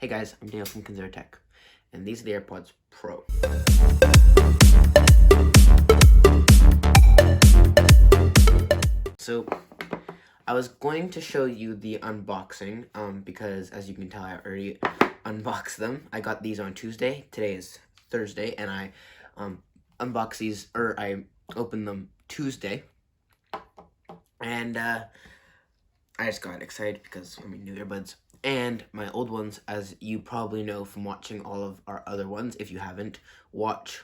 Hey guys, I'm Daniel from Tech, and these are the AirPods Pro. So, I was going to show you the unboxing, because as you can tell, I already unboxed them. I got these on Tuesday. Today is Thursday, and I unboxed these, or I opened them Tuesday. And I just got excited because, new earbuds. And my old ones, as you probably know from watching all of our other ones. If you haven't, watch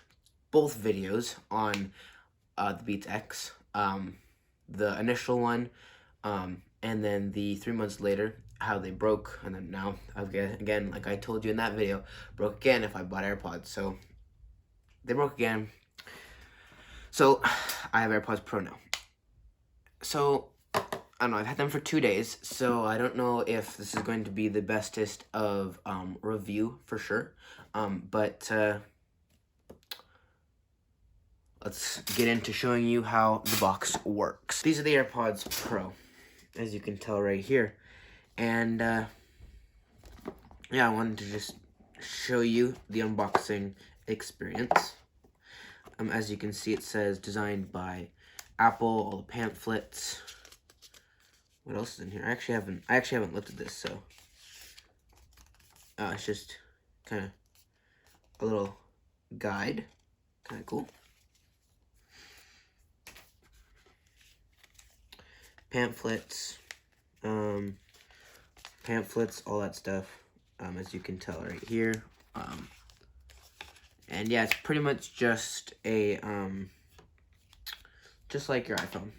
both videos on the Beats X. The initial one, and then the 3 months later, how they broke, and then now, again, like I told you in that video, broke again if I bought AirPods. So, they broke again. So, I have AirPods Pro now. So, I don't know, I've had them for 2 days, so I don't know if this is going to be the bestest of review for sure. But let's get into showing you how the box works. These are the AirPods Pro, as you can tell right here. And yeah, I wanted to just show you the unboxing experience. As you can see, it says designed by Apple, all the pamphlets. What else is in here? I actually haven't looked at this, so it's just kind of a little guide, kind of cool. Pamphlets, all that stuff. As you can tell right here. And yeah, it's pretty much just a just like your iPhone.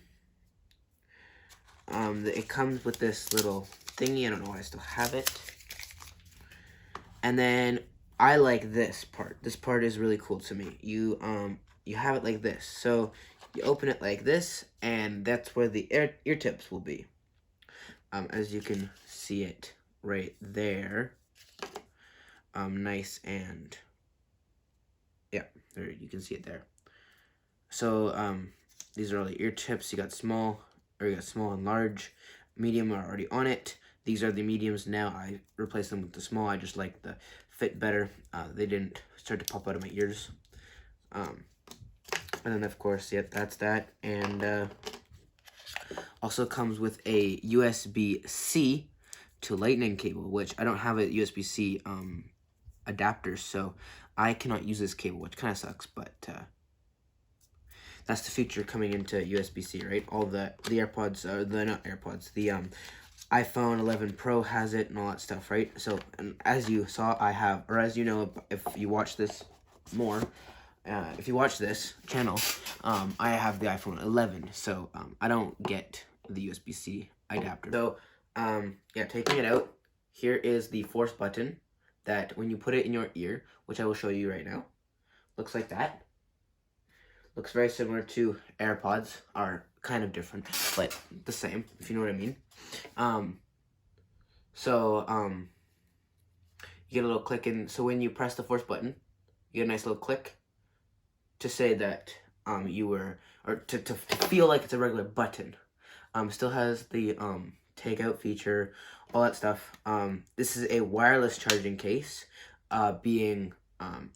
It comes with this little thingy. I don't know why I still have it. And then I like this part. This part is really cool to me. You have it like this. So you open it like this, and that's where the ear tips will be. As you can see it right there. Nice, and yeah, there you can see it there. So these are all the ear tips. You got small and large. Medium are already on it. These are the mediums now. I replaced them with the small. I just like the fit better. They didn't start to pop out of my ears. And then of course, yep, that's that. And also comes with a USB-C to Lightning cable, which I don't have a USB-C adapter, so I cannot use this cable, which kind of sucks, but that's the feature coming into USB-C, right? All the AirPods, not AirPods, the iPhone 11 Pro has it and all that stuff, right? So, and as you saw, I have, or as you know, if you watch this more, if you watch this channel, I have the iPhone 11, so I don't get the USB-C adapter. So, yeah, taking it out, here is the force button that when you put it in your ear, which I will show you right now, looks like that. Looks very similar to AirPods, are kind of different, but the same, if you know what I mean. You get a little click in, so when you press the force button, you get a nice little click to say that to feel like it's a regular button. Still has the takeout feature, all that stuff. This is a wireless charging case, being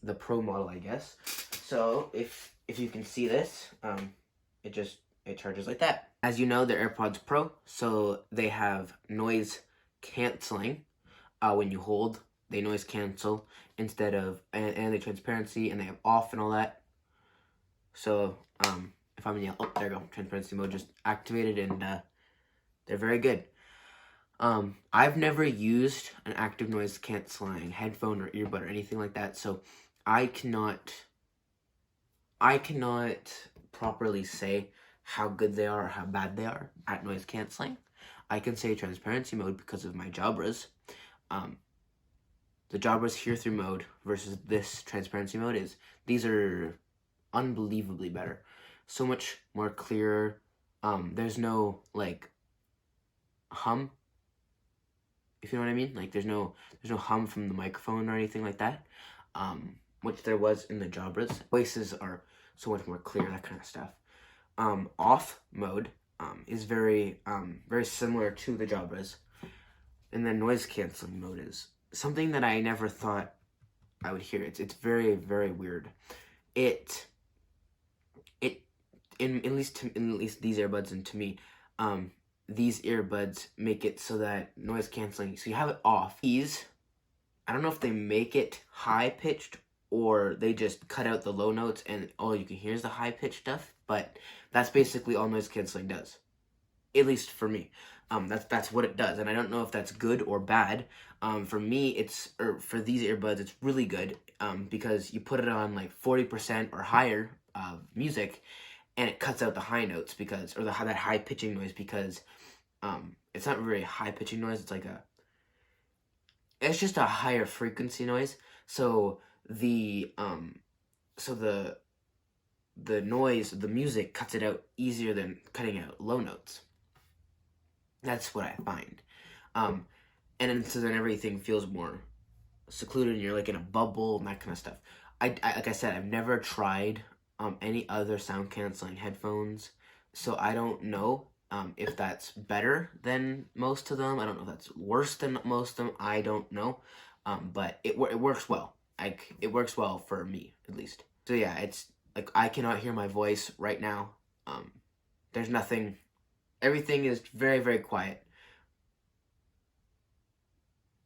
the Pro model, I guess. So if you can see this, it charges like that. As you know, they're AirPods Pro, so they have noise canceling. When you hold, they noise cancel instead of, and the transparency, and they have off and all that. So if I'm in yellow, oh, there you go, transparency mode just activated, and they're very good. I've never used an active noise canceling headphone or earbud or anything like that, so I cannot properly say how good they are or how bad they are at noise canceling. I can say transparency mode because of my Jabras. The Jabras hear-through mode versus this transparency mode these are unbelievably better. So much more clearer. There's no, like, hum, if you know what I mean. Like, there's no hum from the microphone or anything like that, which there was in the Jabras. Voices are so much more clear, that kind of stuff. Off mode is very similar to the Jabras, and then noise canceling mode is something that I never thought I would hear. It's very, very weird. It at least these earbuds, and to me, these earbuds make it so that noise canceling, so you have it off. These, I don't know if they make it high pitched or they just cut out the low notes and all you can hear is the high pitched stuff, but that's basically all noise canceling does. At least for me. That's what it does, and I don't know if that's good or bad. For me, for these earbuds, it's really good, because you put it on like 40% or higher of music, and it cuts out the high notes or that high pitching noise, because it's not very high pitching noise. It's just a higher frequency noise. So the noise, the music cuts it out easier than cutting out low notes. That's what I find. And then everything feels more secluded, and you're like in a bubble and that kind of stuff. I like I said, I've never tried any other sound canceling headphones, so I don't know if that's better than most of them. I don't know if that's worse than most of them. I don't know, but it works well. It works well for me, at least. So yeah, it's like I cannot hear my voice right now. There's nothing. Everything is very, very quiet.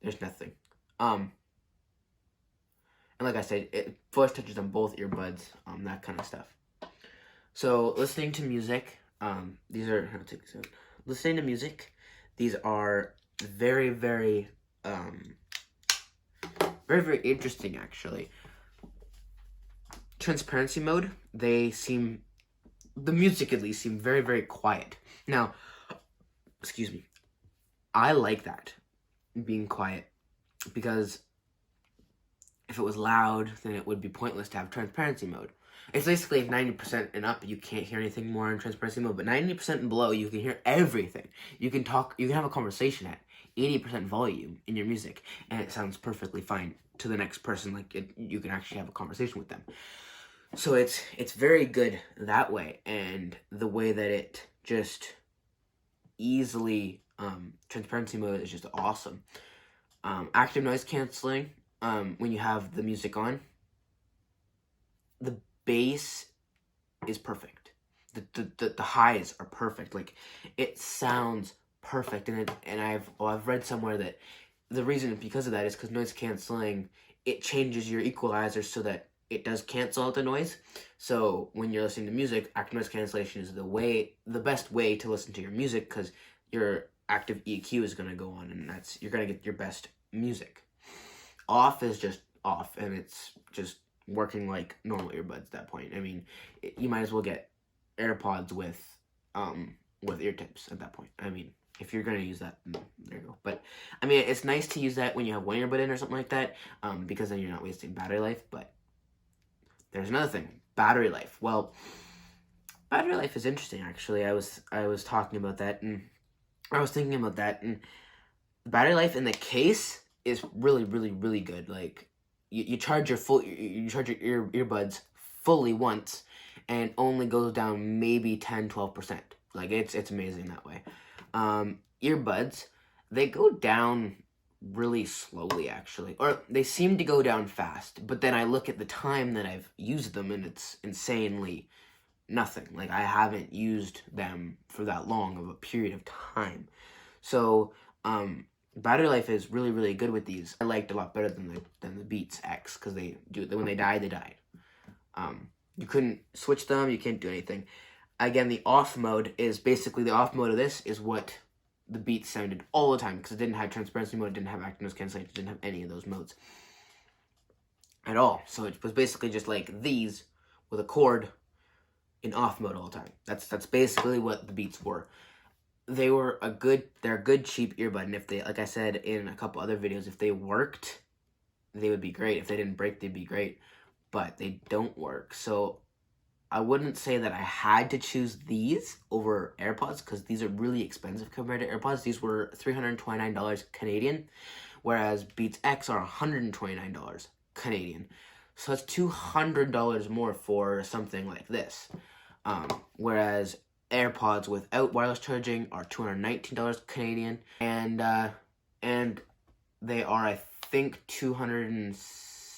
There's nothing. And like I said, voice touches on both earbuds, that kind of stuff. So listening to music, listening to music, these are very, very, very, very interesting, actually. Transparency mode, the music at least seem very, very quiet. Now, excuse me, I like that, being quiet, because if it was loud, then it would be pointless to have transparency mode. It's basically 90% and up, you can't hear anything more in transparency mode, but 90% and below, you can hear everything. You can have a conversation at 80% volume in your music, and it sounds perfectly fine to the next person. You can actually have a conversation with them. So it's very good that way, and the way that it just easily, transparency mode is just awesome. Active noise canceling, when you have the music on, the bass is perfect. The highs are perfect. Like, it sounds perfect, and I've read somewhere that the reason because of that is because noise canceling, it changes your equalizer so that it does cancel out the noise. So when you're listening to music, active noise cancellation is the best way to listen to your music, because your active EQ is going to go on, and you're going to get your best music. Off is just off, and it's just working like normal earbuds at that point. I mean, you might as well get AirPods with ear tips at that point. I mean, if you're going to use that, there you go. But, I mean, it's nice to use that when you have one earbud in or something like that, because then you're not wasting battery life. But there's another thing, battery life. Well, battery life is interesting, actually. I was talking about that, and I was thinking about that, and the battery life in the case is really, really, really good. Like, you charge your earbuds fully once, and only goes down maybe 10-12%. Like, it's amazing that way. Earbuds, they go down really slowly, actually, or they seem to go down fast, but then I look at the time that I've used them, and it's insanely nothing. Like, I haven't used them for that long of a period of time. So battery life is really, really good with these. I liked a lot better than the Beats X, because when they died, they died. You couldn't switch them, you can't do anything. Again, the off mode is basically, the off mode of this is what the Beats sounded all the time, because it didn't have transparency mode, it didn't have active noise cancellation, it didn't have any of those modes at all. So it was basically just like these with a cord in off mode all the time. That's basically what the Beats were. They're a good cheap earbud, and if they, like I said in a couple other videos, if they worked, they would be great. If they didn't break, they'd be great, but they don't work. So I wouldn't say that I had to choose these over AirPods, because these are really expensive compared to AirPods. These were $329 Canadian, whereas Beats X are $129 Canadian. So that's $200 more for something like this. Whereas AirPods without wireless charging are $219 Canadian, and they are, I think $269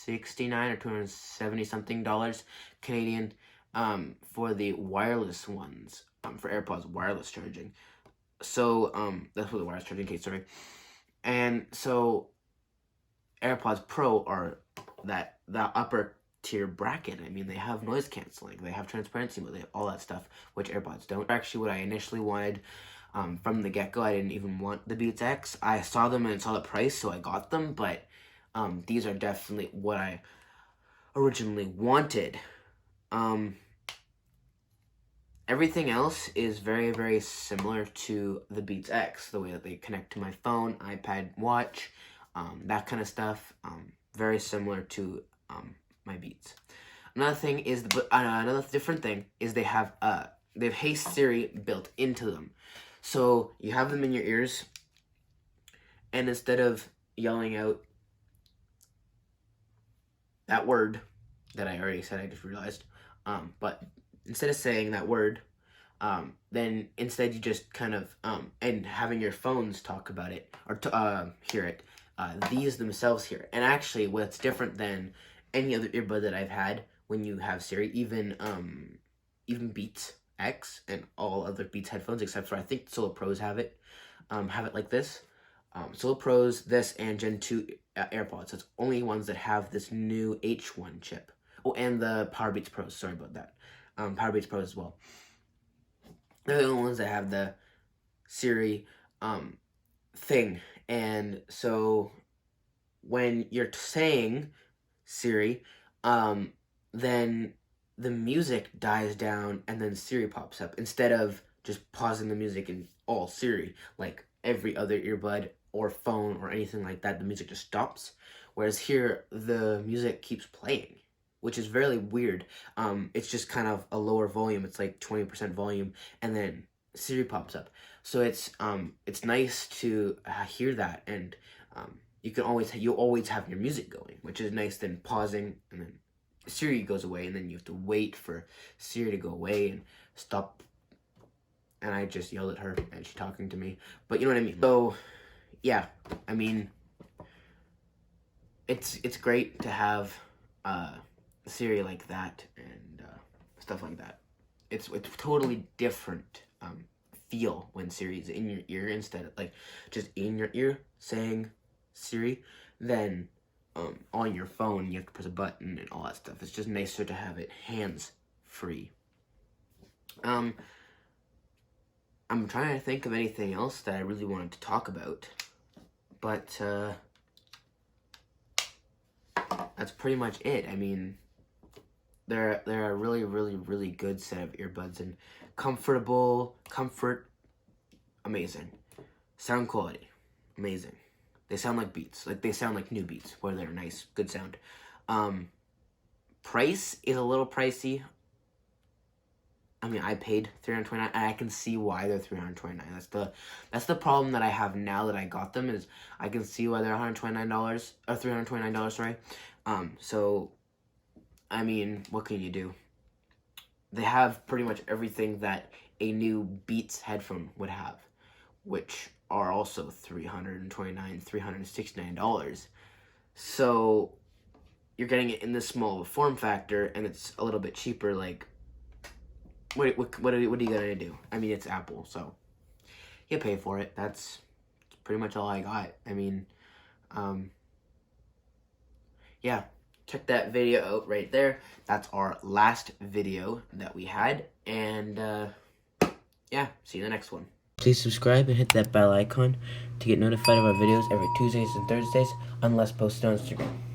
or $270 something Canadian for the wireless ones, for AirPods wireless charging. So that's for the wireless charging case, sorry. And so AirPods Pro are the upper tier bracket. I mean, they have noise canceling, they have transparency mode, they have all that stuff, which AirPods don't. Actually, what I initially wanted from the get-go, I didn't even want the Beats X. I saw them and saw the price, so I got them, but these are definitely what I originally wanted. Everything else is very, very similar to the Beats X, the way that they connect to my phone, iPad, watch, that kind of stuff. Very similar to my Beats. Another different thing is they have Hey Siri built into them. So you have them in your ears, and instead of yelling out that word that I already said, I just realized, but instead of saying that word, then instead you just kind of, and having your phones talk about it, or hear it, these themselves hear it. And actually, what's different than any other earbud that I've had, when you have Siri, even Beats X and all other Beats headphones, except for I think Solo Pros have it like this. Solo Pros, this, and Gen 2 AirPods. It's only ones that have this new H1 chip. Oh, and the Powerbeats Pros. Sorry about that. Powerbeats Pros as well. They're the only ones that have the Siri thing. And so when you're saying Siri, then the music dies down and then Siri pops up, instead of just pausing the music and all Siri, like every other earbud or phone or anything like that. The music just stops, whereas here the music keeps playing, which is very weird. It's just kind of a lower volume. It's like 20% volume, and then Siri pops up. So it's nice to hear that, and you always have your music going, which is nice than pausing and then Siri goes away, and then you have to wait for Siri to go away and stop. And I just yelled at her, and she's talking to me. But you know what I mean? So, yeah, I mean, it's great to have Siri like that and stuff like that. It's totally different feel when Siri's in your ear, instead of like just in your ear saying Siri, than on your phone you have to press a button and all that stuff. It's just nicer to have it hands free. I'm trying to think of anything else that I really wanted to talk about, but that's pretty much it. I mean, they're a really, really, really good set of earbuds, and comfort, amazing. Sound quality, amazing. They sound like Beats, like they sound like new Beats, where they're nice, good sound. Price is a little pricey. I mean, I paid $329, and I can see why they're $329. That's the problem that I have now that I got them, is I can see why they're $129 or $329. Sorry. So, I mean, what can you do? They have pretty much everything that a new Beats headphone would have, which are also $329, $369. So you're getting it in this small of a form factor, and it's a little bit cheaper. Like, what are you gonna do? I mean, it's Apple, so you pay for it. That's pretty much all I got. I mean, yeah, check that video out right there. That's our last video that we had, and yeah, see you in the next one. Please subscribe and hit that bell icon to get notified of our videos every Tuesdays and Thursdays, unless posted on Instagram.